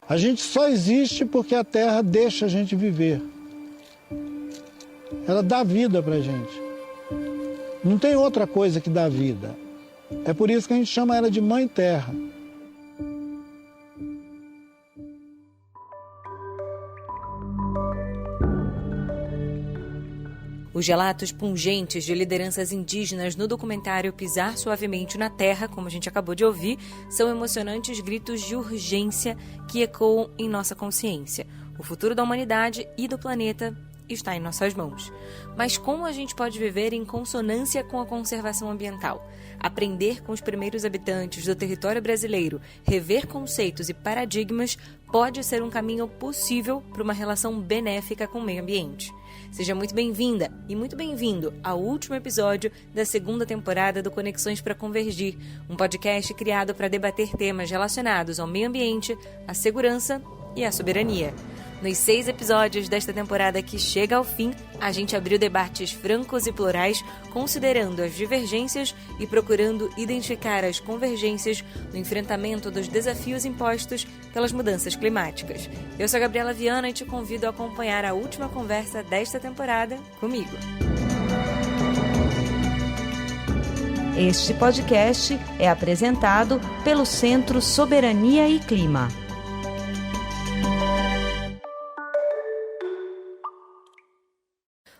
A gente só existe porque a Terra deixa a gente viver. Ela dá vida pra gente. Não tem outra coisa que dá vida. É por isso que a gente chama ela de Mãe Terra. Os relatos pungentes de lideranças indígenas no documentário Pisar Suavemente na Terra, como a gente acabou de ouvir, são emocionantes gritos de urgência que ecoam em nossa consciência. O futuro da humanidade e do planeta está em nossas mãos. Mas como a gente pode viver em consonância com a conservação ambiental? Aprender com os primeiros habitantes do território brasileiro, rever conceitos e paradigmas pode ser um caminho possível para uma relação benéfica com o meio ambiente. Seja muito bem-vinda e muito bem-vindo ao último episódio da segunda temporada do Conexões para Convergir, um podcast criado para debater temas relacionados ao meio ambiente, à segurança e à soberania. Nos 6 episódios desta temporada que chega ao fim, a gente abriu debates francos e plurais, considerando as divergências e procurando identificar as convergências no enfrentamento dos desafios impostos pelas mudanças climáticas. Eu sou a Gabriela Viana e te convido a acompanhar a última conversa desta temporada comigo. Este podcast é apresentado pelo Centro Soberania e Clima.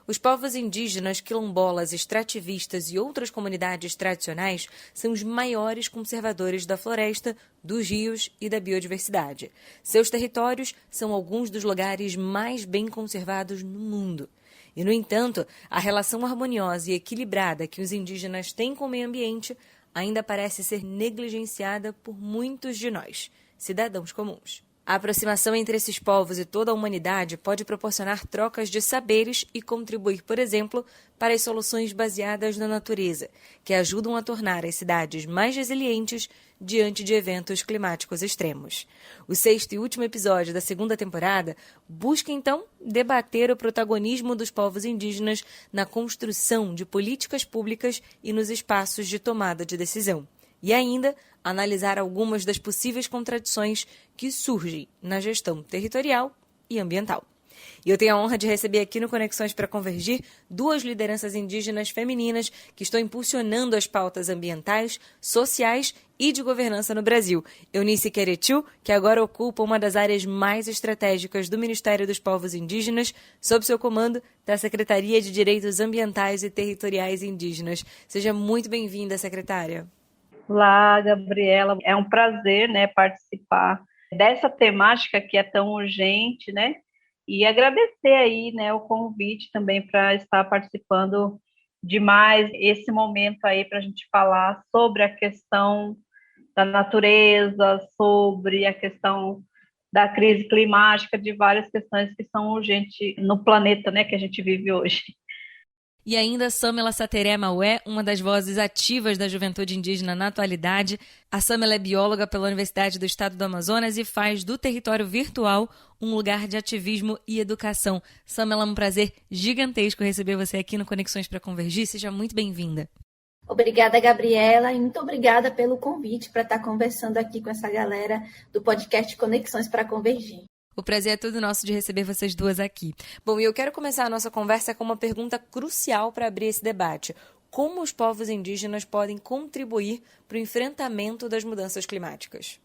Os povos indígenas, quilombolas, extrativistas e outras comunidades tradicionais são os maiores conservadores da floresta, dos rios e da biodiversidade. Seus territórios são alguns dos lugares mais bem conservados no mundo. E, no entanto, a relação harmoniosa e equilibrada que os indígenas têm com o meio ambiente ainda parece ser negligenciada por muitos de nós, cidadãos comuns. A aproximação entre esses povos e toda a humanidade pode proporcionar trocas de saberes e contribuir, por exemplo, para as soluções baseadas na natureza, que ajudam a tornar as cidades mais resilientes diante de eventos climáticos extremos. O 6º e último episódio da segunda temporada busca, então, debater o protagonismo dos povos indígenas na construção de políticas públicas e nos espaços de tomada de decisão. E ainda analisar algumas das possíveis contradições que surgem na gestão territorial e ambiental. E eu tenho a honra de receber aqui no Conexões para Convergir 2 lideranças indígenas femininas que estão impulsionando as pautas ambientais, sociais e de governança no Brasil. Eunice Queretiu, que agora ocupa uma das áreas mais estratégicas do Ministério dos Povos Indígenas, sob seu comando da Secretaria de Direitos Ambientais e Territoriais Indígenas. Seja muito bem-vinda, secretária. Olá, Gabriela. É um prazer, participar dessa temática que é tão urgente, e agradecer aí, o convite também para estar participando de mais esse momento aí para a gente falar sobre a questão da natureza, sobre a questão da crise climática, de várias questões que são urgentes no planeta, que a gente vive hoje. E ainda Samela Sateré Maué, uma das vozes ativas da juventude indígena na atualidade. A Samela é bióloga pela Universidade do Estado do Amazonas e faz do território virtual um lugar de ativismo e educação. Samela, é um prazer gigantesco receber você aqui no Conexões para Convergir. Seja muito bem-vinda. Obrigada, Gabriela, e muito obrigada pelo convite para estar conversando aqui com essa galera do podcast Conexões para Convergir. O prazer é todo nosso de receber vocês duas aqui. Bom, e eu quero começar a nossa conversa com uma pergunta crucial para abrir esse debate. Como os povos indígenas podem contribuir para o enfrentamento das mudanças climáticas?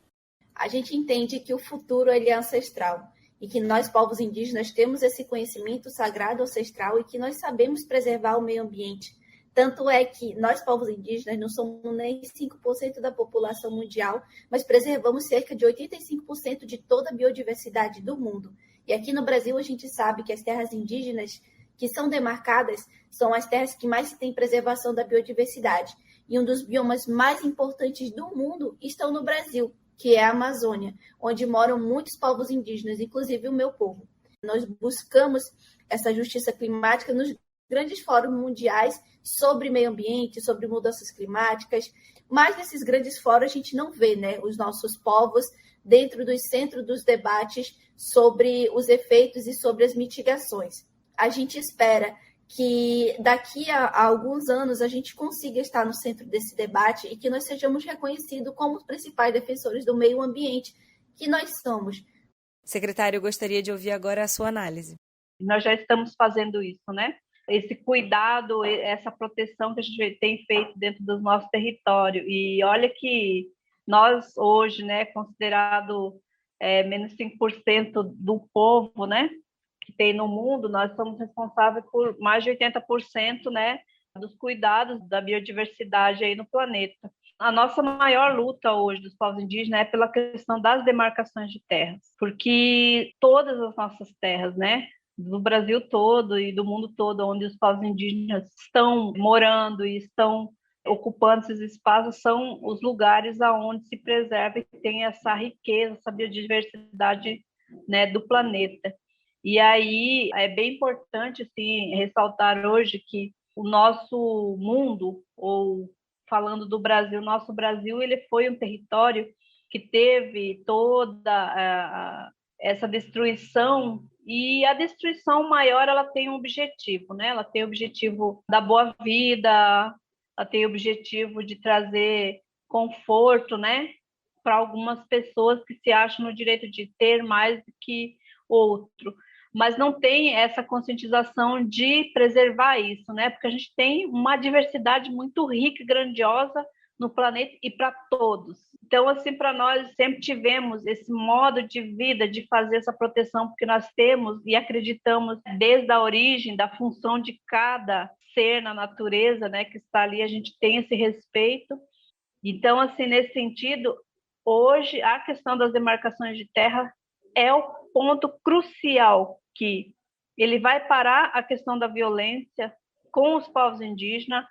A gente entende que o futuro ele é ancestral e que nós, povos indígenas, temos esse conhecimento sagrado ancestral e que nós sabemos preservar o meio ambiente. Tanto é que nós, povos indígenas, não somos nem 5% da população mundial, mas preservamos cerca de 85% de toda a biodiversidade do mundo. E aqui no Brasil, a gente sabe que as terras indígenas que são demarcadas são as terras que mais têm preservação da biodiversidade. E um dos biomas mais importantes do mundo estão no Brasil, que é a Amazônia, onde moram muitos povos indígenas, inclusive o meu povo. Nós buscamos essa justiça climática nos grandes fóruns mundiais sobre meio ambiente, sobre mudanças climáticas, mas nesses grandes fóruns a gente não vê, os nossos povos dentro dos centros dos debates sobre os efeitos e sobre as mitigações. A gente espera que daqui a alguns anos a gente consiga estar no centro desse debate e que nós sejamos reconhecidos como os principais defensores do meio ambiente que nós somos. Secretário, eu gostaria de ouvir agora a sua análise. Nós já estamos fazendo isso, né? Esse cuidado, essa proteção que a gente tem feito dentro do nosso território. E olha que nós hoje, né, considerado menos 5% do povo, né, que tem no mundo, nós somos responsáveis por mais de 80%, né, dos cuidados da biodiversidade aí no planeta. A nossa maior luta hoje dos povos indígenas é pela questão das demarcações de terras, porque todas as nossas terras, né, do Brasil todo e do mundo todo, onde os povos indígenas estão morando e estão ocupando esses espaços, são os lugares aonde se preserva e tem essa riqueza, essa biodiversidade, né, do planeta. E aí é bem importante assim, ressaltar hoje que o nosso mundo, ou falando do Brasil, nosso Brasil, ele foi um território que teve toda essa destruição, e a destruição maior ela tem um objetivo, né? Ela tem o objetivo da boa vida, ela tem o objetivo de trazer conforto, né, para algumas pessoas que se acham no direito de ter mais do que outro, mas não tem essa conscientização de preservar isso, né? Porque a gente tem uma diversidade muito rica e grandiosa no planeta e para todos. Então, assim, para nós sempre tivemos esse modo de vida, de fazer essa proteção, porque nós temos e acreditamos desde a origem da função de cada ser na natureza, né, que está ali, a gente tem esse respeito. Então, assim, nesse sentido, hoje a questão das demarcações de terra é o ponto crucial que ele vai parar a questão da violência com os povos indígenas,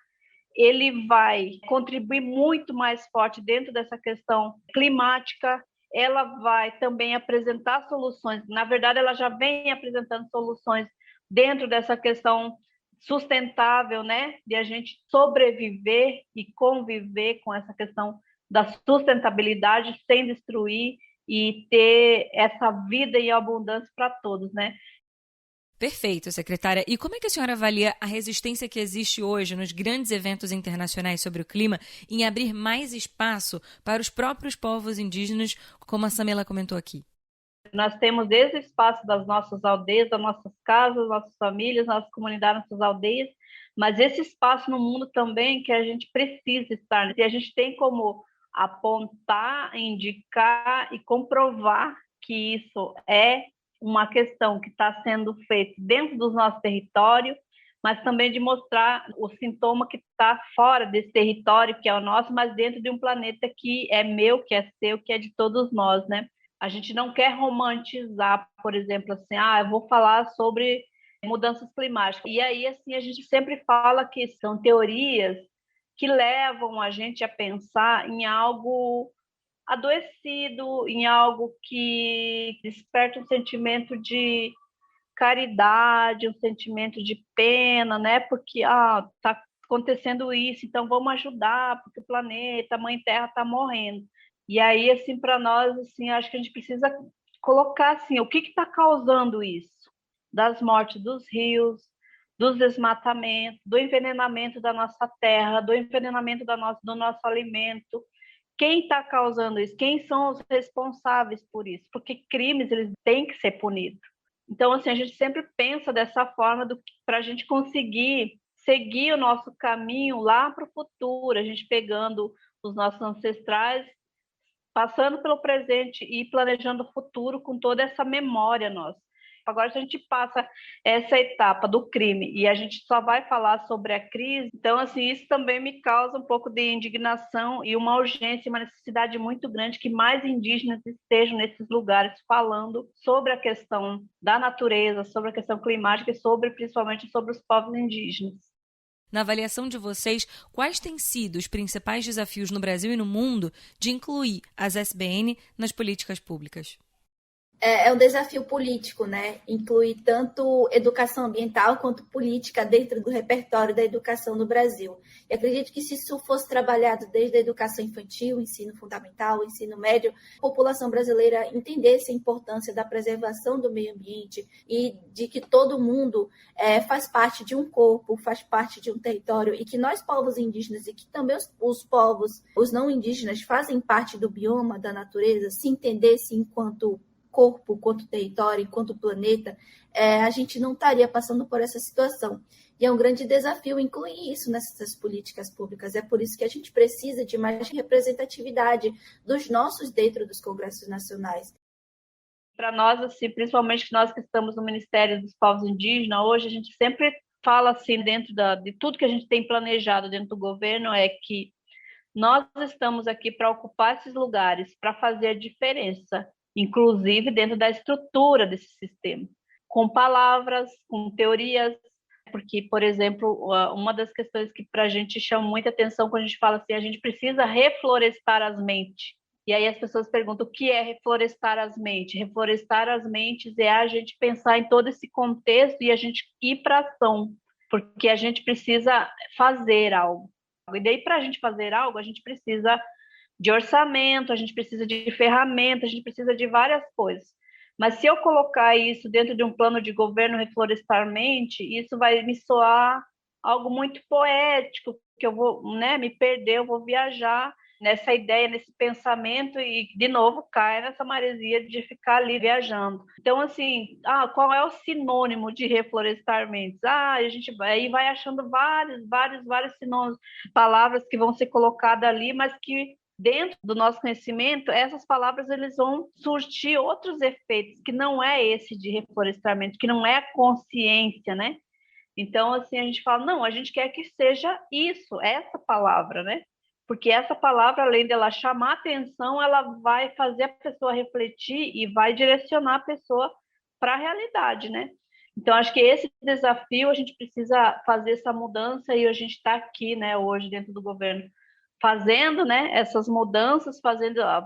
ele vai contribuir muito mais forte dentro dessa questão climática, ela vai também apresentar soluções, na verdade ela já vem apresentando soluções dentro dessa questão sustentável, né, de a gente sobreviver e conviver com essa questão da sustentabilidade sem destruir e ter essa vida em abundância para todos, né? Perfeito, secretária. E como é que a senhora avalia a resistência que existe hoje nos grandes eventos internacionais sobre o clima em abrir mais espaço para os próprios povos indígenas, como a Samela comentou aqui? Nós temos desde o espaço das nossas aldeias, das nossas casas, nossas famílias, nossas comunidades, nossas aldeias, mas esse espaço no mundo também que a gente precisa estar, e a gente tem como apontar, indicar e comprovar que isso é uma questão que está sendo feita dentro do nosso território, mas também de mostrar o sintoma que está fora desse território, que é o nosso, mas dentro de um planeta que é meu, que é seu, que é de todos nós, né? A gente não quer romantizar, por exemplo, assim, eu vou falar sobre mudanças climáticas. E aí, assim, a gente sempre fala que são teorias que levam a gente a pensar em algo adoecido, em algo que desperta um sentimento de caridade, um sentimento de pena, né? Porque tá acontecendo isso, então vamos ajudar, porque o planeta, a Mãe Terra está morrendo. E aí, assim, para nós, assim, acho que a gente precisa colocar assim, o que está causando isso? Das mortes dos rios, dos desmatamentos, do envenenamento da nossa terra, do envenenamento do nosso alimento. Quem está causando isso? Quem são os responsáveis por isso? Porque crimes, eles têm que ser punidos. Então, assim, a gente sempre pensa dessa forma para a gente conseguir seguir o nosso caminho lá para o futuro, a gente pegando os nossos ancestrais, passando pelo presente e planejando o futuro com toda essa memória nossa. Agora, se a gente passa essa etapa do crime e a gente só vai falar sobre a crise, então, assim, isso também me causa um pouco de indignação e uma urgência, uma necessidade muito grande que mais indígenas estejam nesses lugares falando sobre a questão da natureza, sobre a questão climática e principalmente sobre os povos indígenas. Na avaliação de vocês, quais têm sido os principais desafios no Brasil e no mundo de incluir as SBN nas políticas públicas? É um desafio político, né? Incluir tanto educação ambiental quanto política dentro do repertório da educação no Brasil. E acredito que se isso fosse trabalhado desde a educação infantil, ensino fundamental, ensino médio, a população brasileira entendesse a importância da preservação do meio ambiente e de que todo mundo faz parte de um corpo, faz parte de um território e que nós, povos indígenas, e que também os povos, os não indígenas, fazem parte do bioma, da natureza, se entendesse enquanto corpo, quanto território, quanto planeta, a gente não estaria passando por essa situação. E é um grande desafio incluir isso nessas políticas públicas. É por isso que a gente precisa de mais representatividade dos nossos dentro dos congressos nacionais. Para nós, assim, principalmente nós que estamos no Ministério dos Povos Indígenas, hoje a gente sempre fala assim, dentro de tudo que a gente tem planejado dentro do governo, é que nós estamos aqui para ocupar esses lugares, para fazer a diferença, inclusive dentro da estrutura desse sistema, com palavras, com teorias, porque, por exemplo, uma das questões que para a gente chama muita atenção quando a gente fala assim, a gente precisa reflorestar as mentes. E aí as pessoas perguntam o que é reflorestar as mentes? Reflorestar as mentes é a gente pensar em todo esse contexto e a gente ir para ação, porque a gente precisa fazer algo. E daí, para a gente fazer algo, a gente precisa de orçamento, a gente precisa de ferramentas, a gente precisa de várias coisas. Mas se eu colocar isso dentro de um plano de governo reflorestalmente, isso vai me soar algo muito poético, que eu vou, né, me perder, eu vou viajar nessa ideia, nesse pensamento e, de novo, cai nessa maresia de ficar ali viajando. Então, assim, qual é o sinônimo de reflorestar mentes? A gente aí vai achando vários sinônimos, palavras que vão ser colocadas ali, mas que dentro do nosso conhecimento, essas palavras eles vão surtir outros efeitos, que não é esse de reflorestamento, que não é a consciência, né? Então, assim, a gente fala, não, a gente quer que seja isso, essa palavra, né? Porque essa palavra, além dela chamar atenção, ela vai fazer a pessoa refletir e vai direcionar a pessoa para a realidade, né? Então, acho que esse desafio, a gente precisa fazer essa mudança e a gente está aqui, né, hoje, dentro do governo, fazendo, né, essas mudanças,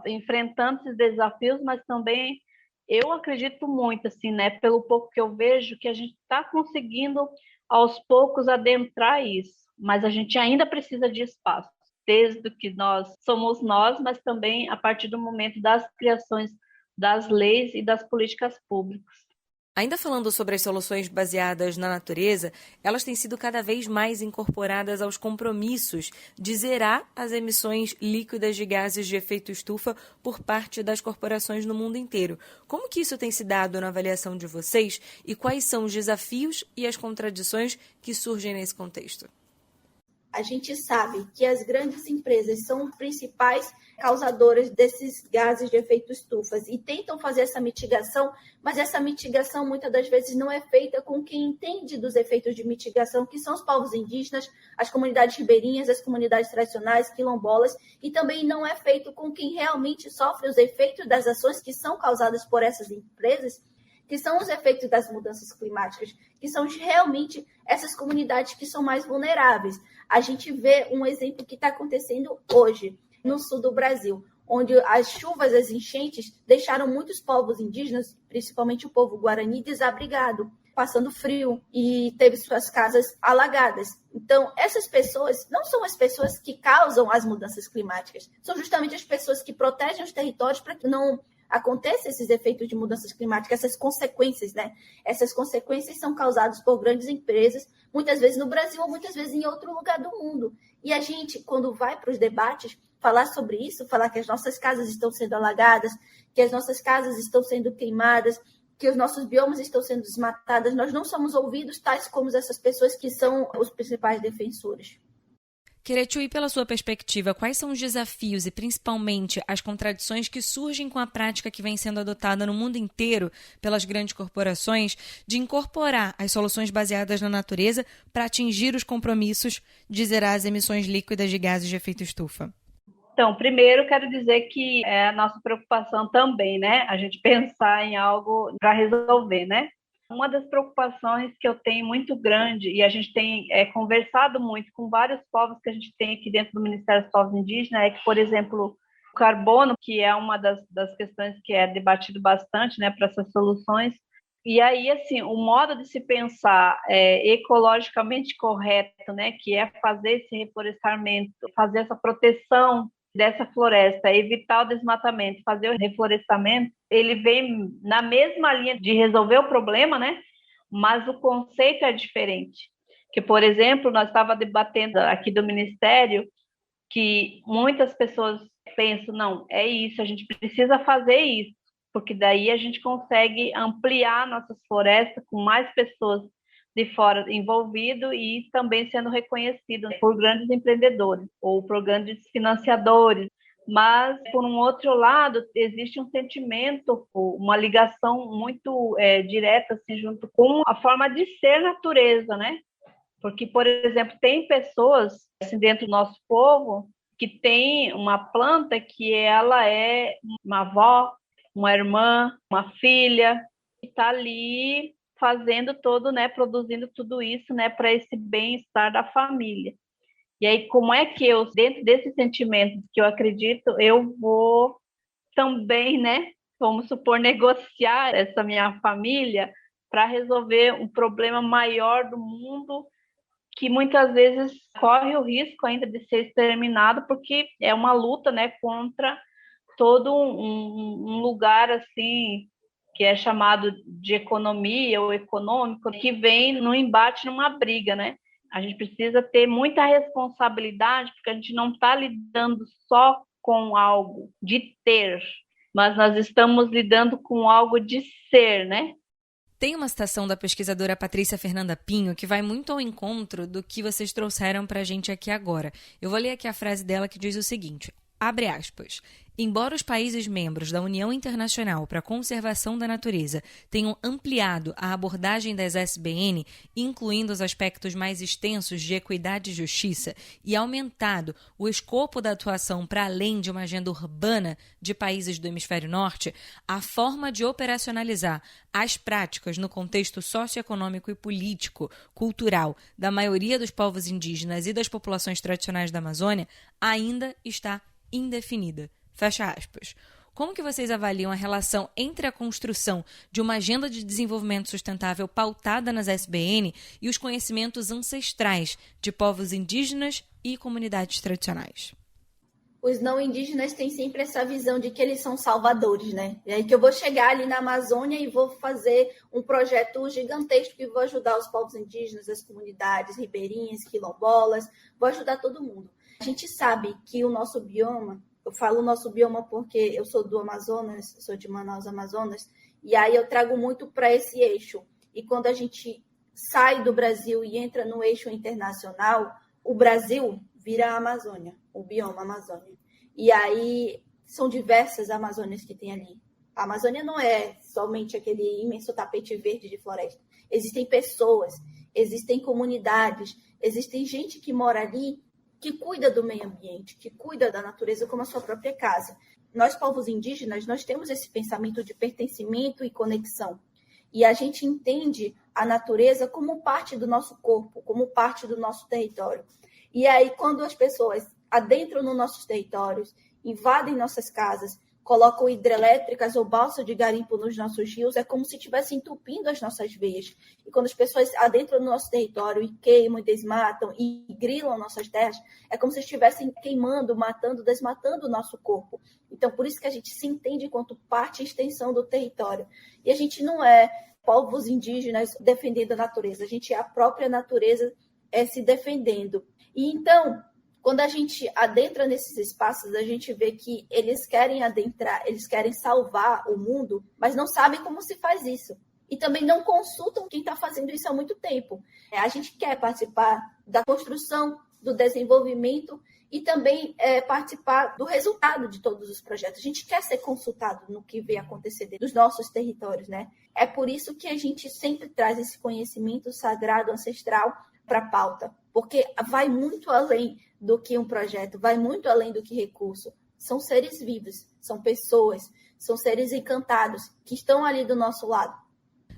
enfrentando esses desafios, mas também eu acredito muito, assim, né, pelo pouco que eu vejo, que a gente está conseguindo, aos poucos, adentrar isso, mas a gente ainda precisa de espaço, desde que nós somos nós, mas também a partir do momento das criações das leis e das políticas públicas. Ainda falando sobre as soluções baseadas na natureza, elas têm sido cada vez mais incorporadas aos compromissos de zerar as emissões líquidas de gases de efeito estufa por parte das corporações no mundo inteiro. Como que isso tem se dado na avaliação de vocês e quais são os desafios e as contradições que surgem nesse contexto? A gente sabe que as grandes empresas são principais causadoras desses gases de efeito estufa e tentam fazer essa mitigação, mas essa mitigação muitas das vezes não é feita com quem entende dos efeitos de mitigação, que são os povos indígenas, as comunidades ribeirinhas, as comunidades tradicionais, quilombolas, e também não é feito com quem realmente sofre os efeitos das ações que são causadas por essas empresas, que são os efeitos das mudanças climáticas, que são realmente essas comunidades que são mais vulneráveis. A gente vê um exemplo que está acontecendo hoje, no sul do Brasil, onde as chuvas, as enchentes, deixaram muitos povos indígenas, principalmente o povo guarani, desabrigado, passando frio e teve suas casas alagadas. Então, essas pessoas não são as pessoas que causam as mudanças climáticas, são justamente as pessoas que protegem os territórios para que não aconteçam esses efeitos de mudanças climáticas, essas consequências, né? Essas consequências são causadas por grandes empresas, muitas vezes no Brasil ou muitas vezes em outro lugar do mundo. E a gente, quando vai para os debates, falar sobre isso, falar que as nossas casas estão sendo alagadas, que as nossas casas estão sendo queimadas, que os nossos biomas estão sendo desmatados, nós não somos ouvidos tais como essas pessoas que são os principais defensores. Queretui, pela sua perspectiva, quais são os desafios e, principalmente, as contradições que surgem com a prática que vem sendo adotada no mundo inteiro pelas grandes corporações de incorporar as soluções baseadas na natureza para atingir os compromissos de zerar as emissões líquidas de gases de efeito estufa? Então, primeiro, quero dizer que é a nossa preocupação também, né? A gente pensar em algo para resolver, né? Uma das preocupações que eu tenho muito grande, e a gente tem conversado muito com vários povos que a gente tem aqui dentro do Ministério dos Povos Indígenas, é que, por exemplo, o carbono, que é uma das questões que é debatido bastante, né, para essas soluções. E aí, assim, o modo de se pensar ecologicamente correto, né, que é fazer esse reflorestamento, fazer essa proteção dessa floresta, evitar o desmatamento, fazer o reflorestamento, ele vem na mesma linha de resolver o problema, né? Mas o conceito é diferente. Que, por exemplo, nós estávamos debatendo aqui do Ministério que muitas pessoas pensam, não, é isso, a gente precisa fazer isso, porque daí a gente consegue ampliar nossas florestas com mais pessoas de fora envolvido e também sendo reconhecido por grandes empreendedores ou por grandes financiadores. Mas, por um outro lado, existe um sentimento, uma ligação muito direta assim, junto com a forma de ser natureza, né? Porque, por exemplo, tem pessoas assim, dentro do nosso povo que tem uma planta que ela é uma avó, uma irmã, uma filha, que está ali fazendo todo, né, produzindo tudo isso, né, para esse bem-estar da família. E aí, como é que eu, dentro desse sentimento que eu acredito, eu vou também, né, vamos supor, negociar essa minha família para resolver um problema maior do mundo que muitas vezes corre o risco ainda de ser exterminado, porque é uma luta, né, contra todo um lugar assim que é chamado de economia ou econômico, que vem no embate, numa briga, né? A gente precisa ter muita responsabilidade, porque a gente não está lidando só com algo de ter, mas nós estamos lidando com algo de ser, né? Tem uma citação da pesquisadora Patrícia Fernanda Pinho que vai muito ao encontro do que vocês trouxeram para a gente aqui agora. Eu vou ler aqui a frase dela que diz o seguinte, abre aspas, embora os países membros da União Internacional para a Conservação da Natureza tenham ampliado a abordagem das SBN, incluindo os aspectos mais extensos de equidade e justiça, e aumentado o escopo da atuação para além de uma agenda urbana de países do hemisfério norte, a forma de operacionalizar as práticas no contexto socioeconômico e político, cultural da maioria dos povos indígenas e das populações tradicionais da Amazônia ainda está indefinida. Fecha aspas. Como que vocês avaliam a relação entre a construção de uma agenda de desenvolvimento sustentável pautada nas SBN e os conhecimentos ancestrais de povos indígenas e comunidades tradicionais? Os não indígenas têm sempre essa visão de que eles são salvadores, né? E aí que eu vou chegar ali na Amazônia e vou fazer um projeto gigantesco que vou ajudar os povos indígenas, as comunidades ribeirinhas, quilombolas, vou ajudar todo mundo. A gente sabe que o nosso bioma, eu falo nosso bioma porque eu sou do Amazonas, sou de Manaus, Amazonas, e aí eu trago muito para esse eixo. E quando a gente sai do Brasil e entra no eixo internacional, o Brasil vira a Amazônia, o bioma Amazônia. E aí são diversas Amazônias que tem ali. A Amazônia não é somente aquele imenso tapete verde de floresta. Existem pessoas, existem comunidades, existem gente que mora ali que cuida do meio ambiente, que cuida da natureza como a sua própria casa. Nós, povos indígenas, nós temos esse pensamento de pertencimento e conexão. E a gente entende a natureza como parte do nosso corpo, como parte do nosso território. E aí, quando as pessoas adentram nos nossos territórios, invadem nossas casas, colocam hidrelétricas ou balsa de garimpo nos nossos rios, é como se estivesse entupindo as nossas veias. E quando as pessoas adentram no nosso território e queimam, e desmatam e grilam nossas terras, é como se estivessem queimando, matando, desmatando o nosso corpo. Então, por isso que a gente se entende enquanto parte e extensão do território. E a gente não é povos indígenas defendendo a natureza, a gente é a própria natureza se defendendo. E então, quando a gente adentra nesses espaços, a gente vê que eles querem adentrar, eles querem salvar o mundo, mas não sabem como se faz isso. E também não consultam quem está fazendo isso há muito tempo. A gente quer participar da construção, do desenvolvimento e também participar do resultado de todos os projetos. A gente quer ser consultado no que vem acontecer dos nossos territórios, né? É por isso que a gente sempre traz esse conhecimento sagrado, ancestral, para a pauta, porque vai muito além do que um projeto, vai muito além do que recurso. São seres vivos, são pessoas, são seres encantados que estão ali do nosso lado.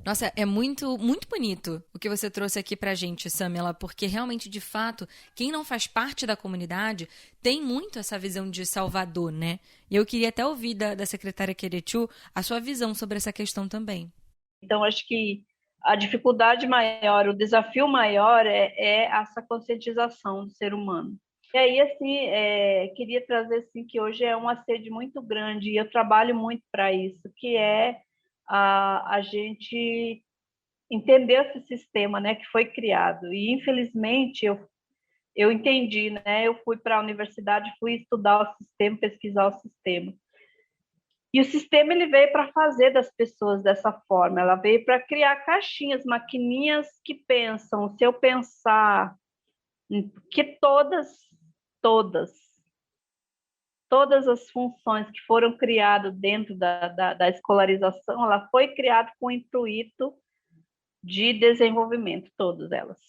Nossa, é muito, muito bonito o que você trouxe aqui pra gente, Samela, porque realmente, de fato, quem não faz parte da comunidade tem muito essa visão de salvador, né? E eu queria até ouvir da secretária Querechu a sua visão sobre essa questão também. Então, acho que a dificuldade maior, o desafio maior é essa conscientização do ser humano. E aí, assim, queria trazer assim, que hoje é uma sede muito grande e eu trabalho muito para isso, que é a gente entender esse sistema, né, que foi criado. E, infelizmente, eu entendi, né, eu fui para a universidade, fui estudar o sistema, pesquisar o sistema. E o sistema ele veio para fazer das pessoas dessa forma, ela veio para criar caixinhas, maquininhas que pensam. Se eu pensar que todas as funções que foram criadas dentro da escolarização, ela foi criada com o intuito de desenvolvimento, todas elas.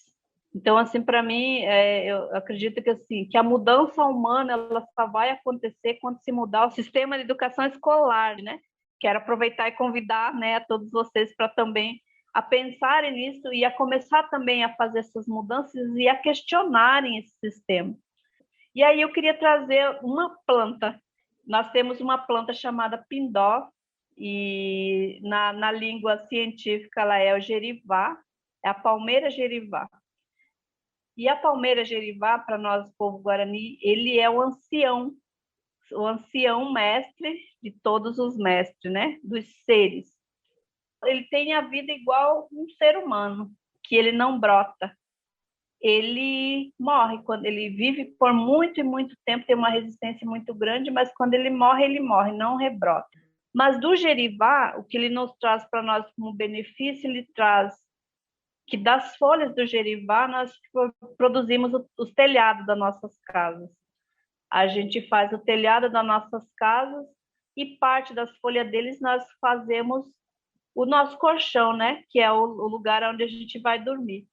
Então, assim, para mim, eu acredito que, assim, que a mudança humana ela só vai acontecer quando se mudar o sistema de educação escolar, né? Quero aproveitar e convidar, né, a todos vocês para também a pensarem nisso e a começar também a fazer essas mudanças e a questionarem esse sistema. E aí eu queria trazer uma planta. Nós temos uma planta chamada pindó, e na língua científica ela é o gerivá, é a palmeira gerivá. E a palmeira gerivá, para nós, povo guarani, ele é o ancião mestre de todos os mestres, né? Dos seres. Ele tem a vida igual um ser humano, que ele não brota. Ele morre, quando ele vive por muito e muito tempo, tem uma resistência muito grande, mas quando ele morre, não rebrota. Mas do gerivá, o que ele nos traz para nós como benefício, ele traz que das folhas do gerivá nós produzimos os telhados das nossas casas. A gente faz o telhado das nossas casas e parte das folhas deles nós fazemos o nosso colchão, né? Que é o lugar onde a gente vai dormir.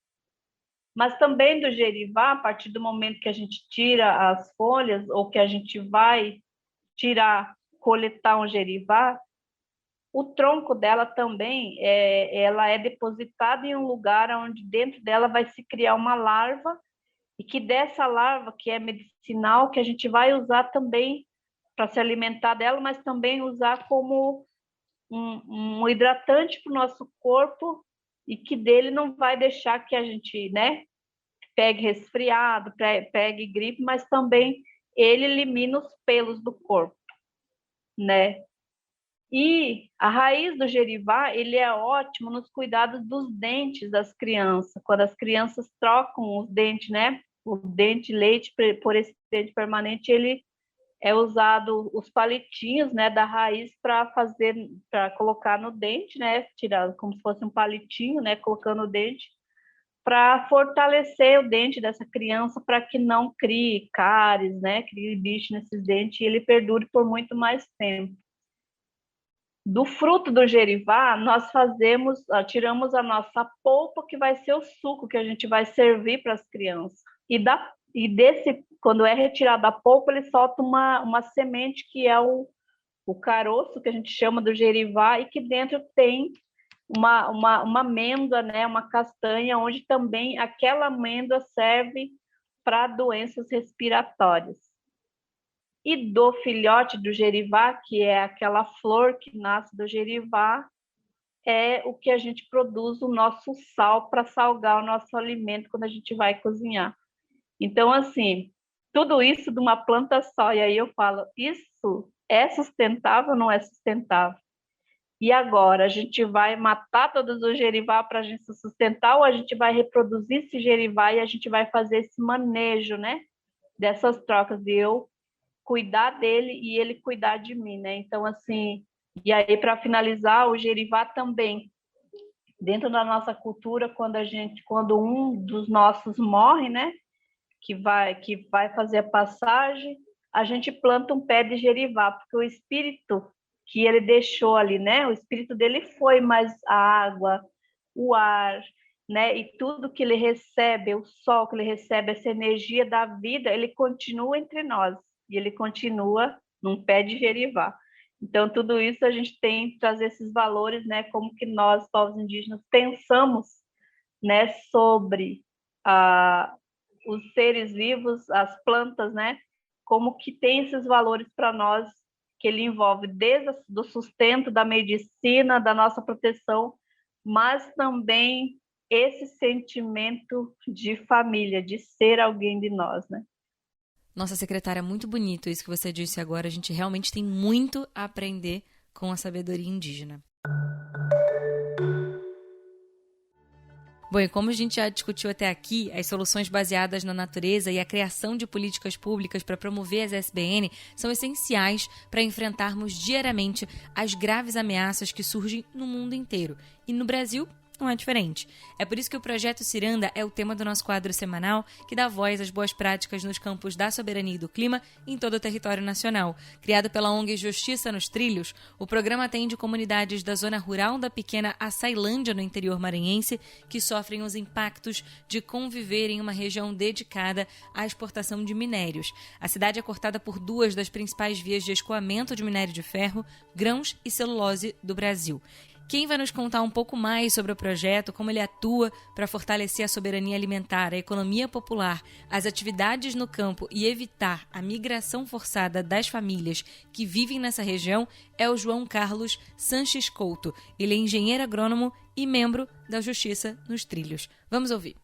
Mas também do gerivá, a partir do momento que a gente tira as folhas ou que a gente vai coletar um gerivá, o tronco dela também, ela é depositada em um lugar onde dentro dela vai se criar uma larva, e que dessa larva, que é medicinal, que a gente vai usar também para se alimentar dela, mas também usar como um hidratante para o nosso corpo, e que dele não vai deixar que a gente, né, pegue resfriado, pegue gripe, mas também ele elimina os pelos do corpo, né? E a raiz do gerivá, ele é ótimo nos cuidados dos dentes das crianças. Quando as crianças trocam os dentes, né? O dente leite por esse dente permanente, ele é usado os palitinhos, né, da raiz para colocar no dente, né? Tirar como se fosse um palitinho, né? Colocando o dente para fortalecer o dente dessa criança para que não crie cáries, né? Crie bicho nesses dentes e ele perdure por muito mais tempo. Do fruto do gerivá, nós tiramos a nossa polpa, que vai ser o suco que a gente vai servir para as crianças. E desse, quando é retirada a polpa, ele solta uma semente que é o caroço, que a gente chama do gerivá, e que dentro tem uma amêndoa, né, uma castanha, onde também aquela amêndoa serve para doenças respiratórias. E do filhote do gerivá, que é aquela flor que nasce do gerivá, é o que a gente produz o nosso sal para salgar o nosso alimento quando a gente vai cozinhar. Então, assim, tudo isso de uma planta só. E aí eu falo, isso é sustentável ou não é sustentável? E agora, a gente vai matar todos os gerivá para a gente se sustentar, ou a gente vai reproduzir esse gerivá e a gente vai fazer esse manejo, né? Dessas trocas de eu cuidar dele e ele cuidar de mim, né? Então, assim, e aí para finalizar, o gerivá também, dentro da nossa cultura, quando um dos nossos morre, né? Que vai fazer a passagem, a gente planta um pé de gerivá, porque o espírito que ele deixou ali, né? O espírito dele foi, mas a água, o ar, né? E tudo que ele recebe, o sol que ele recebe, essa energia da vida, ele continua entre nós. E ele continua num pé de gerivá. Então, tudo isso a gente tem que trazer esses valores, né? Como que nós, povos indígenas, pensamos, né? Sobre os seres vivos, as plantas, né? Como que tem esses valores para nós, que ele envolve desde do sustento, da medicina, da nossa proteção, mas também esse sentimento de família, de ser alguém de nós, né? Nossa, secretária, muito bonito isso que você disse agora. A gente realmente tem muito a aprender com a sabedoria indígena. Bom, e como a gente já discutiu até aqui, as soluções baseadas na natureza e a criação de políticas públicas para promover as SBN são essenciais para enfrentarmos diariamente as graves ameaças que surgem no mundo inteiro. E no Brasil, não é diferente. É por isso que o Projeto Ciranda é o tema do nosso quadro semanal, que dá voz às boas práticas nos campos da soberania e do clima em todo o território nacional. Criado pela ONG Justiça nos Trilhos, o programa atende comunidades da zona rural da pequena Açailândia, no interior maranhense, que sofrem os impactos de conviver em uma região dedicada à exportação de minérios. A cidade é cortada por duas das principais vias de escoamento de minério de ferro, grãos e celulose do Brasil. Quem vai nos contar um pouco mais sobre o projeto, como ele atua para fortalecer a soberania alimentar, a economia popular, as atividades no campo e evitar a migração forçada das famílias que vivem nessa região, é o João Carlos Sanches Couto. Ele é engenheiro agrônomo e membro da Justiça nos Trilhos. Vamos ouvir.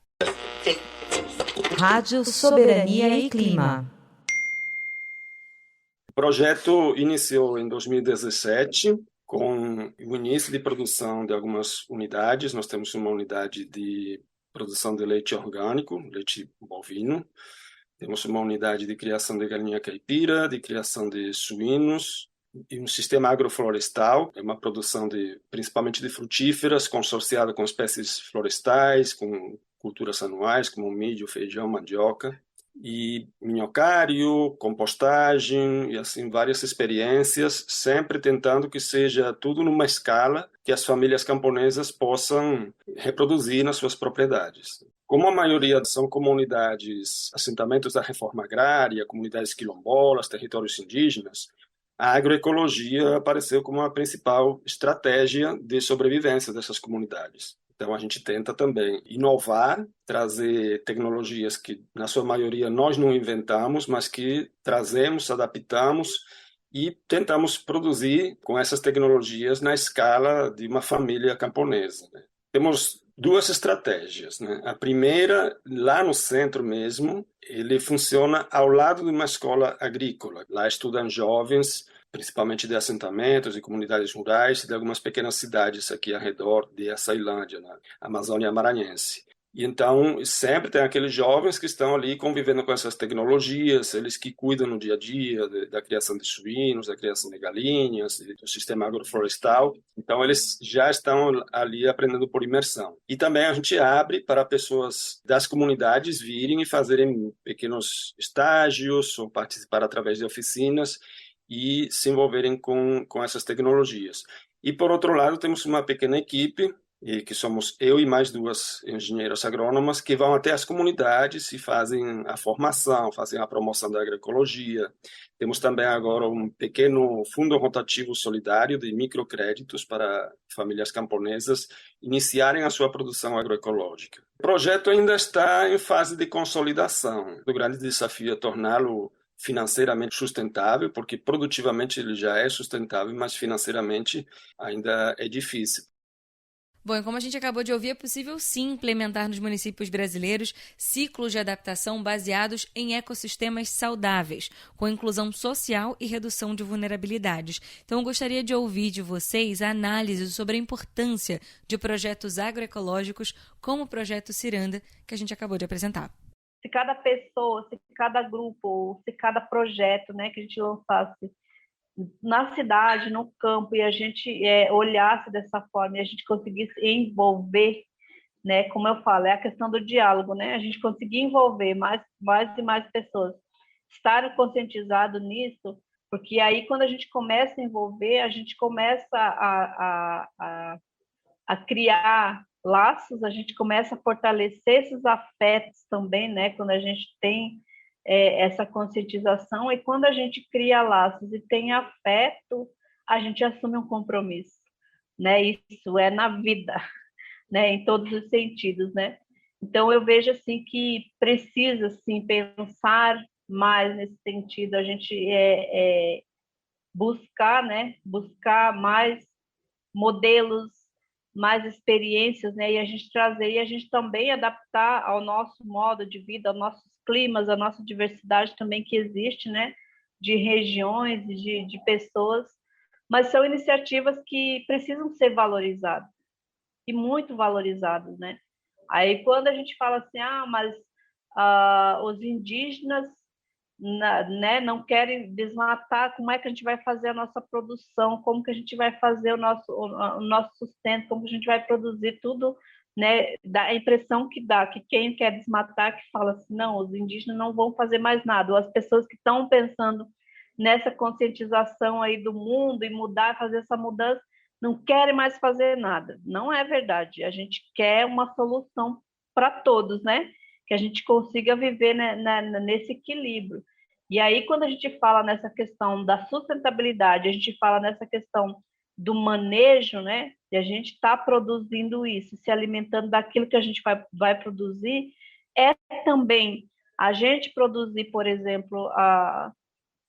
Rádio Soberania e Clima. O projeto iniciou em 2017, com o início de produção de algumas unidades. Nós temos uma unidade de produção de leite orgânico, leite bovino. Temos uma unidade de criação de galinha caipira, de criação de suínos, e um sistema agroflorestal, é uma produção principalmente de frutíferas, consorciada com espécies florestais, com culturas anuais, como milho, feijão, mandioca, e minhocário, compostagem e assim várias experiências, sempre tentando que seja tudo numa escala que as famílias camponesas possam reproduzir nas suas propriedades. Como a maioria são comunidades, assentamentos da reforma agrária, comunidades quilombolas, territórios indígenas, a agroecologia apareceu como a principal estratégia de sobrevivência dessas comunidades. Então, a gente tenta também inovar, trazer tecnologias que, na sua maioria, nós não inventamos, mas que trazemos, adaptamos e tentamos produzir com essas tecnologias na escala de uma família camponesa, né? Temos duas estratégias, né? A primeira, lá no centro mesmo, ele funciona ao lado de uma escola agrícola. Lá estudam jovens, principalmente de assentamentos e comunidades rurais, de algumas pequenas cidades aqui ao redor de Açailândia, na Amazônia Maranhense. E então, sempre tem aqueles jovens que estão ali convivendo com essas tecnologias, eles que cuidam no dia a dia da criação de suínos, da criação de galinhas, do sistema agroflorestal. Então, eles já estão ali aprendendo por imersão. E também a gente abre para pessoas das comunidades virem e fazerem pequenos estágios ou participar através de oficinas e se envolverem com essas tecnologias. E, por outro lado, temos uma pequena equipe, que somos eu e mais duas engenheiras agrônomas, que vão até as comunidades e fazem a formação, fazem a promoção da agroecologia. Temos também agora um pequeno fundo rotativo solidário de microcréditos para famílias camponesas iniciarem a sua produção agroecológica. O projeto ainda está em fase de consolidação. O grande desafio é torná-lo financeiramente sustentável, porque produtivamente ele já é sustentável, mas financeiramente ainda é difícil. Bom, e como a gente acabou de ouvir, é possível sim implementar nos municípios brasileiros ciclos de adaptação baseados em ecossistemas saudáveis, com inclusão social e redução de vulnerabilidades. Então, eu gostaria de ouvir de vocês a análise sobre a importância de projetos agroecológicos como o Projeto Ciranda, que a gente acabou de apresentar. Se cada pessoa, se cada grupo, se cada projeto, né, que a gente lançasse na cidade, no campo, e a gente olhasse dessa forma e a gente conseguisse envolver, né, como eu falo, é a questão do diálogo, né, a gente conseguir envolver mais e mais pessoas, estar conscientizado nisso, porque aí quando a gente começa a envolver, a gente começa a criar laços, a gente começa a fortalecer esses afetos também, né, quando a gente tem essa conscientização, e quando a gente cria laços e tem afeto, a gente assume um compromisso, né? Isso é na vida, né? Em todos os sentidos, né? Então eu vejo assim que precisa assim pensar mais nesse sentido, a gente buscar, né? Buscar mais modelos, mais experiências, né? E a gente trazer e a gente também adaptar ao nosso modo de vida, aos nossos climas, a nossa diversidade também que existe, né, de regiões e de pessoas, mas são iniciativas que precisam ser valorizadas, e muito valorizadas, né? Aí quando a gente fala assim, mas os indígenas né, não querem desmatar, como é que a gente vai fazer a nossa produção, como que a gente vai fazer o nosso sustento, como que a gente vai produzir tudo, né, dá a impressão que dá, que quem quer desmatar, que fala assim, não, os indígenas não vão fazer mais nada, ou as pessoas que estão pensando nessa conscientização aí do mundo e mudar, fazer essa mudança, não querem mais fazer nada. Não é verdade, a gente quer uma solução para todos, né? Que a gente consiga viver nesse equilíbrio. E aí, quando a gente fala nessa questão da sustentabilidade, a gente fala nessa questão do manejo, né? E a gente está produzindo isso, se alimentando daquilo que a gente vai produzir, é também a gente produzir, por exemplo,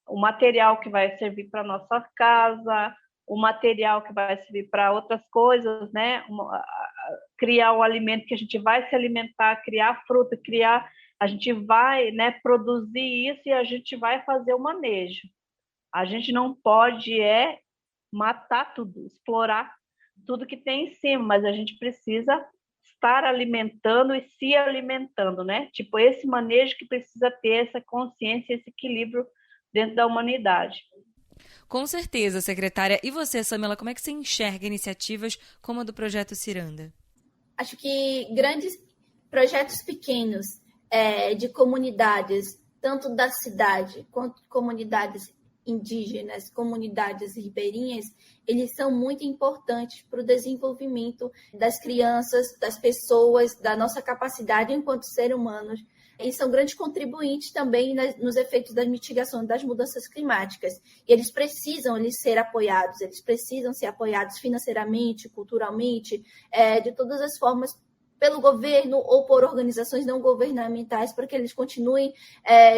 o material que vai servir para a nossa casa, o material que vai servir para outras coisas, né? Criar o alimento que a gente vai se alimentar, criar fruta, a gente vai, né, produzir isso e a gente vai fazer o manejo. A gente não pode matar tudo, explorar tudo que tem em cima, mas a gente precisa estar alimentando e se alimentando, né? Tipo, esse manejo que precisa ter essa consciência, esse equilíbrio dentro da humanidade. Com certeza, secretária. E você, Samela, como é que você enxerga iniciativas como a do Projeto Ciranda? Acho que grandes projetos pequenos de comunidades, tanto da cidade quanto comunidades indígenas, comunidades ribeirinhas, eles são muito importantes para o desenvolvimento das crianças, das pessoas, da nossa capacidade enquanto seres humanos. E são grandes contribuintes também nos efeitos da mitigação das mudanças climáticas. E eles precisam ser apoiados financeiramente, culturalmente, de todas as formas, pelo governo ou por organizações não governamentais, para que eles continuem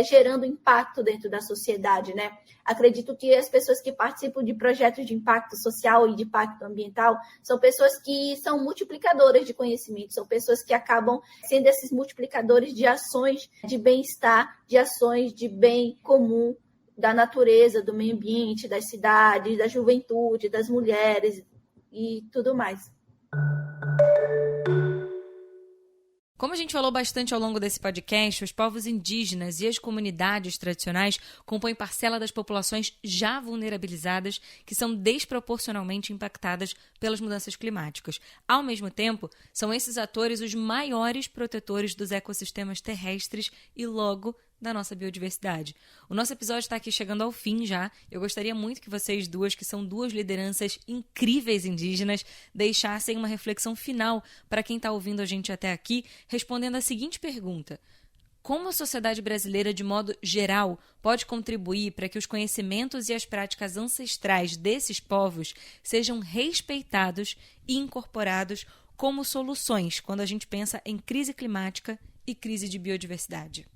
gerando impacto dentro da sociedade, né? Acredito que as pessoas que participam de projetos de impacto social e de impacto ambiental são pessoas que são multiplicadoras de conhecimento, são pessoas que acabam sendo esses multiplicadores de ações de bem-estar, de ações de bem comum da natureza, do meio ambiente, das cidades, da juventude, das mulheres e tudo mais. Como a gente falou bastante ao longo desse podcast, os povos indígenas e as comunidades tradicionais compõem parcela das populações já vulnerabilizadas que são desproporcionalmente impactadas pelas mudanças climáticas. Ao mesmo tempo, são esses atores os maiores protetores dos ecossistemas terrestres e, logo, da nossa biodiversidade. O nosso episódio está aqui chegando ao fim já. Eu gostaria muito que vocês duas, que são duas lideranças incríveis indígenas, deixassem uma reflexão final para quem está ouvindo a gente até aqui, respondendo a seguinte pergunta: como a sociedade brasileira, de modo geral, pode contribuir para que os conhecimentos e as práticas ancestrais desses povos sejam respeitados e incorporados como soluções quando a gente pensa em crise climática e crise de biodiversidade?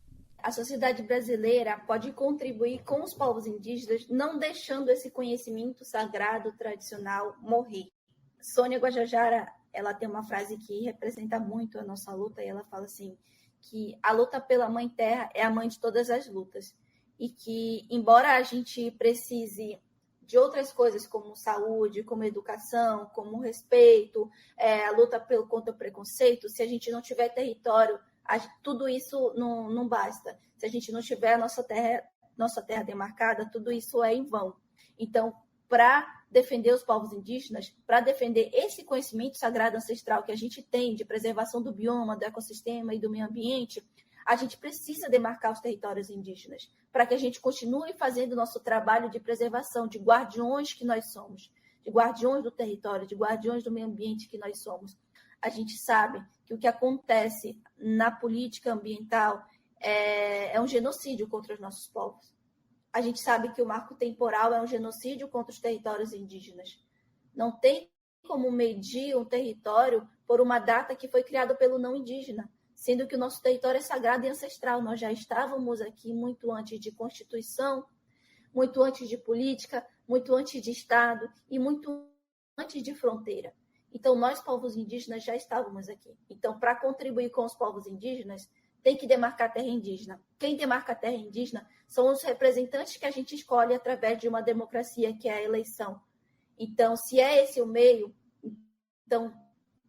A sociedade brasileira pode contribuir com os povos indígenas, não deixando esse conhecimento sagrado, tradicional, morrer. Sônia Guajajara, ela tem uma frase que representa muito a nossa luta, e ela fala assim, que a luta pela Mãe Terra é a mãe de todas as lutas. E que, embora a gente precise de outras coisas, como saúde, como educação, como respeito, a luta contra o preconceito, se a gente não tiver território, tudo isso não basta. Se a gente não tiver a nossa terra demarcada, tudo isso é em vão. Então, para defender os povos indígenas, para defender esse conhecimento sagrado ancestral que a gente tem de preservação do bioma, do ecossistema e do meio ambiente, a gente precisa demarcar os territórios indígenas, para que a gente continue fazendo o nosso trabalho de preservação, de guardiões que nós somos, de guardiões do território, de guardiões do meio ambiente que nós somos. A gente sabe que o que acontece na política ambiental é um genocídio contra os nossos povos. A gente sabe que o marco temporal é um genocídio contra os territórios indígenas. Não tem como medir um território por uma data que foi criada pelo não indígena, sendo que o nosso território é sagrado e ancestral. Nós já estávamos aqui muito antes de Constituição, muito antes de política, muito antes de Estado e muito antes de fronteira. Então, nós, povos indígenas, já estávamos aqui. Então, para contribuir com os povos indígenas, tem que demarcar terra indígena. Quem demarca terra indígena são os representantes que a gente escolhe através de uma democracia, que é a eleição. Então, se é esse o meio, então,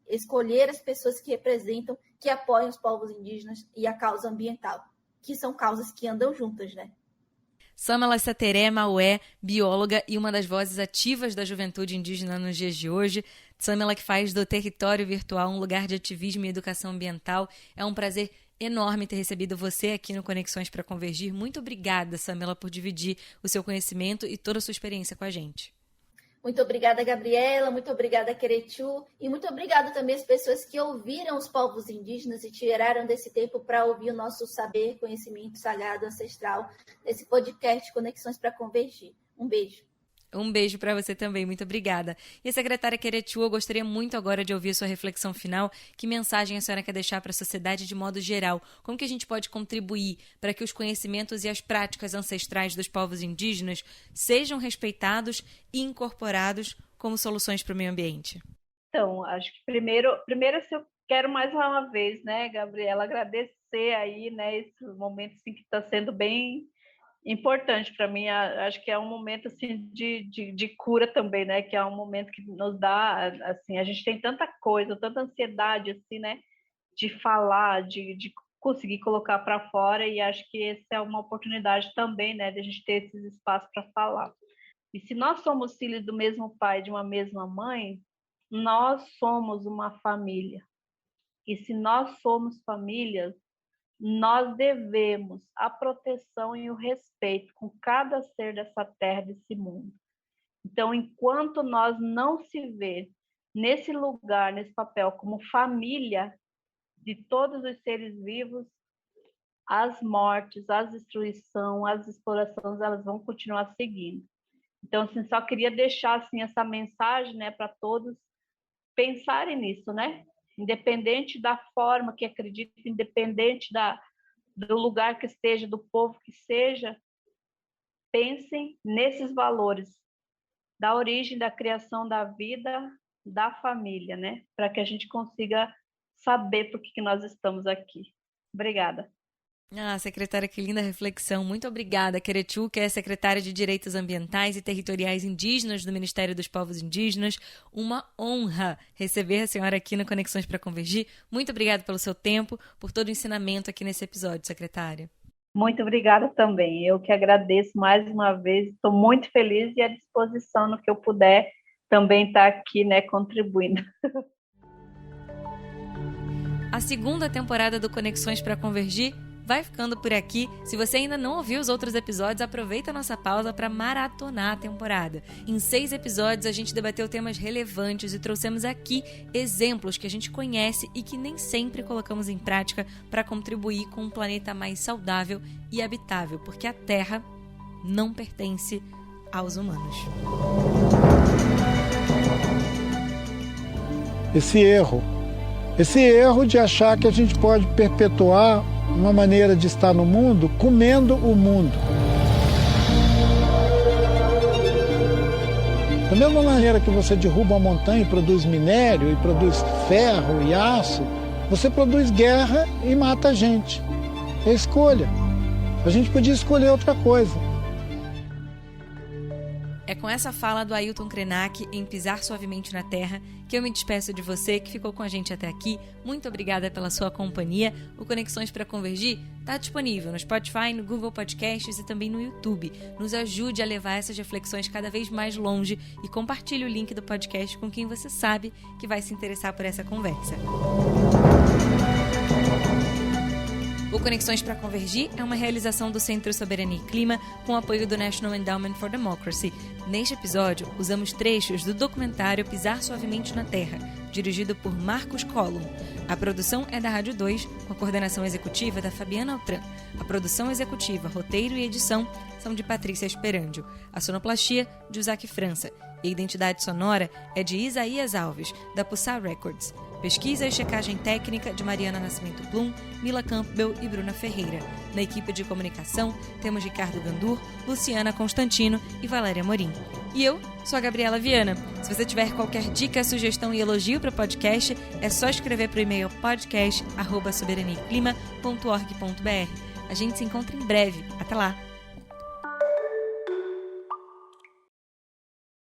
escolher as pessoas que representam que apoiem os povos indígenas e a causa ambiental, que são causas que andam juntas, né? Samela Sateré Maué, bióloga e uma das vozes ativas da juventude indígena nos dias de hoje. Samela, que faz do Território Virtual um lugar de ativismo e educação ambiental. É um prazer enorme ter recebido você aqui no Conexões para Convergir. Muito obrigada, Samela, por dividir o seu conhecimento e toda a sua experiência com a gente. Muito obrigada, Gabriela, muito obrigada, Querechu, e muito obrigada também às pessoas que ouviram os povos indígenas e tiraram desse tempo para ouvir o nosso saber, conhecimento sagrado, ancestral, nesse podcast Conexões para Convergir. Um beijo. Um beijo para você também, muito obrigada. E a secretária Querechu, eu gostaria muito agora de ouvir a sua reflexão final. Que mensagem a senhora quer deixar para a sociedade de modo geral? Como que a gente pode contribuir para que os conhecimentos e as práticas ancestrais dos povos indígenas sejam respeitados e incorporados como soluções para o meio ambiente? Então, acho que primeiro se eu quero mais uma vez, né, Gabriela, agradecer aí, né, esse momento assim, que está sendo bem importante para mim. Acho que é um momento assim de cura também, né? Que é um momento que nos dá, assim, a gente tem tanta coisa, tanta ansiedade, assim, né? De falar, de conseguir colocar para fora, e acho que essa é uma oportunidade também, né? De a gente ter esses espaços para falar. E se nós somos filhos do mesmo pai, de uma mesma mãe, nós somos uma família. E se nós somos famílias, nós devemos a proteção e o respeito com cada ser dessa terra, desse mundo. Então, enquanto nós não se vê nesse lugar, nesse papel, como família de todos os seres vivos, as mortes, a destruição, as explorações, elas vão continuar seguindo. Então, assim, só queria deixar assim, essa mensagem, né, para todos pensarem nisso, né? Independente da forma que acredita, independente do lugar que esteja, do povo que seja, pensem nesses valores da origem, da criação da vida, da família, né? Para que a gente consiga saber por que nós estamos aqui. Obrigada. Secretária, que linda reflexão. Muito obrigada, Querechu, que é secretária de Direitos Ambientais e Territoriais Indígenas do Ministério dos Povos Indígenas. Uma honra receber a senhora aqui no Conexões para Convergir. Muito obrigada pelo seu tempo, por todo o ensinamento aqui nesse episódio, secretária. Muito obrigada também. Eu que agradeço mais uma vez. Estou muito feliz e à disposição no que eu puder também estar aqui, né, contribuindo. A segunda temporada do Conexões para Convergir vai ficando por aqui. Se você ainda não ouviu os outros episódios, aproveita a nossa pausa para maratonar a temporada. Em 6 episódios, a gente debateu temas relevantes e trouxemos aqui exemplos que a gente conhece e que nem sempre colocamos em prática para contribuir com um planeta mais saudável e habitável, porque a Terra não pertence aos humanos. Esse erro de achar que a gente pode perpetuar uma maneira de estar no mundo comendo o mundo. Da mesma maneira que você derruba uma montanha e produz minério, e produz ferro e aço, você produz guerra e mata a gente. É escolha. A gente podia escolher outra coisa. É com essa fala do Ailton Krenak em Pisar Suavemente na Terra que eu me despeço de você que ficou com a gente até aqui. Muito obrigada pela sua companhia. O Conexões para Convergir está disponível no Spotify, no Google Podcasts e também no YouTube. Nos ajude a levar essas reflexões cada vez mais longe e compartilhe o link do podcast com quem você sabe que vai se interessar por essa conversa. O Conexões para Convergir é uma realização do Centro Soberania e Clima com o apoio do National Endowment for Democracy. Neste episódio, usamos trechos do documentário Pisar Suavemente na Terra, dirigido por Marcos Collum. A produção é da Rádio 2, com a coordenação executiva da Fabiana Altran. A produção executiva, roteiro e edição são de Patrícia Esperandio. A sonoplastia, de Isaac França. E a identidade sonora é de Isaías Alves, da Pulsar Records. Pesquisa e checagem técnica de Mariana Nascimento Blum, Mila Campbell e Bruna Ferreira. Na equipe de comunicação, temos Ricardo Gandur, Luciana Constantino e Valéria Morim. E eu sou a Gabriela Viana. Se você tiver qualquer dica, sugestão e elogio para o podcast, é só escrever para o e-mail podcast@soberaniaclima.org.br. A gente se encontra em breve. Até lá!